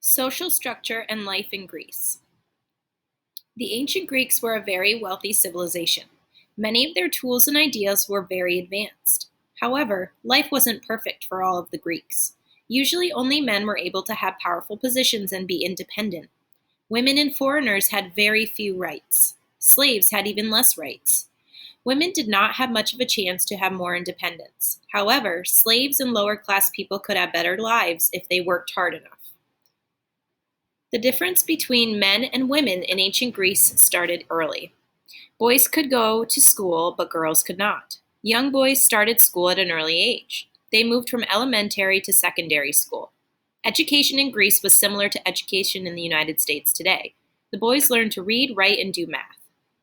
Social structure and life in Greece. The ancient Greeks were a very wealthy civilization. Many of their tools and ideas were very advanced. However, life wasn't perfect for all of the Greeks. Usually, only men were able to have powerful positions and be independent. Women and foreigners had very few rights. Slaves had even less rights. Women did not have much of a chance to have more independence. However, slaves and lower class people could have better lives if they worked hard enough. The difference between men and women in ancient Greece started early. Boys could go to school, but girls could not. Young boys started school at an early age. They moved from elementary to secondary school. Education in Greece was similar to education in the United States today. The boys learned to read, write, and do math.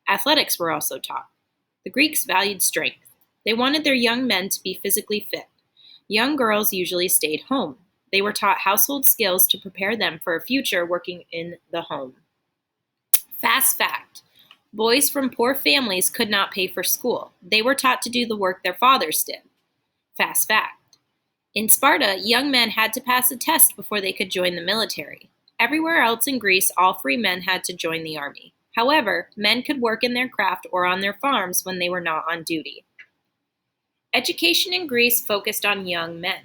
Athletics were also taught. The Greeks valued strength. They wanted their young men to be physically fit. Young girls usually stayed home. They were taught household skills to prepare them for a future working in the home. Fast fact: boys from poor families could not pay for school. They were taught to do the work their fathers did. Fast fact: in Sparta, young men had to pass a test before they could join the military. Everywhere else in Greece, all free men had to join the army. However, men could work in their craft or on their farms when they were not on duty. Education in Greece focused on young men.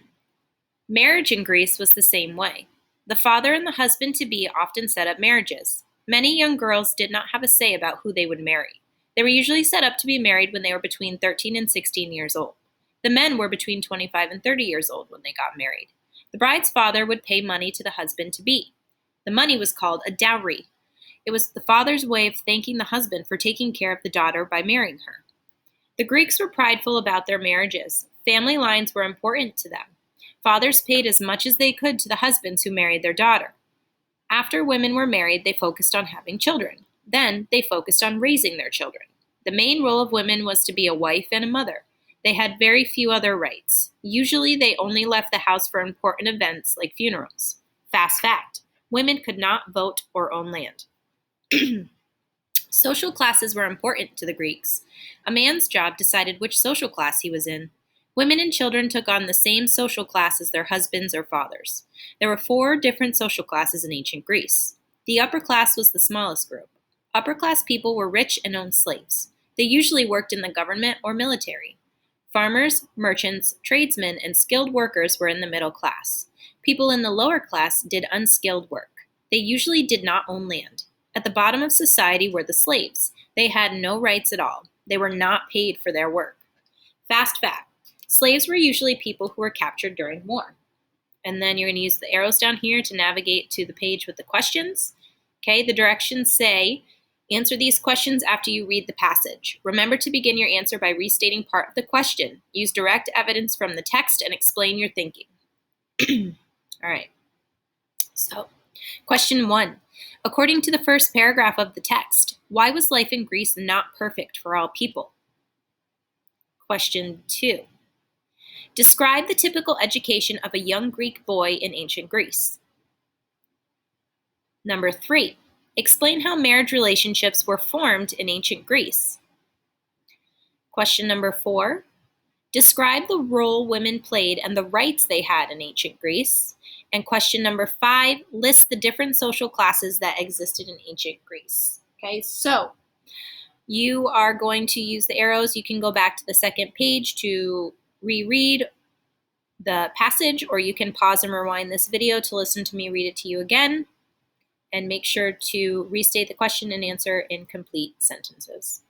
Marriage in Greece was the same way. The father and the husband-to-be often set up marriages. Many young girls did not have a say about who they would marry. They were usually set up to be married when they were between 13 and 16 years old. The men were between 25 and 30 years old when they got married. The bride's father would pay money to the husband-to-be. The money was called a dowry. It was the father's way of thanking the husband for taking care of the daughter by marrying her. The Greeks were prideful about their marriages. Family lines were important to them. Fathers paid as much as they could to the husbands who married their daughter. After women were married, they focused on having children. Then they focused on raising their children. The main role of women was to be a wife and a mother. They had very few other rights. Usually, they only left the house for important events like funerals. Fast fact: women could not vote or own land. Social classes were important to the Greeks. A man's job decided which social class he was in. Women and children took on the same social class as their husbands or fathers. There were 4 different social classes in ancient Greece. The upper class was the smallest group. Upper class people were rich and owned slaves. They usually worked in the government or military. Farmers, merchants, tradesmen, and skilled workers were in the middle class. People in the lower class did unskilled work. They usually did not own land. At the bottom of society were the slaves. They had no rights at all. They were not paid for their work. Fast fact: slaves were usually people who were captured during war. And then you're going to use the arrows down here to navigate to the page with the questions. Okay, the directions say, answer these questions after you read the passage. Remember to begin your answer by restating part of the question. Use direct evidence from the text and explain your thinking. All right. So, question 1. According to the first paragraph of the text, why was life in Greece not perfect for all people? Question 2. Describe the typical education of a young Greek boy in ancient Greece. Number 3. Explain how marriage relationships were formed in ancient Greece. Question number 4. Describe the role women played and the rights they had in ancient Greece. And question number 5, list the different social classes that existed in ancient Greece. Okay, so you are going to use the arrows. You can go back to the second page to reread the passage, or you can pause and rewind this video to listen to me read it to you again. And make sure to restate the question and answer in complete sentences.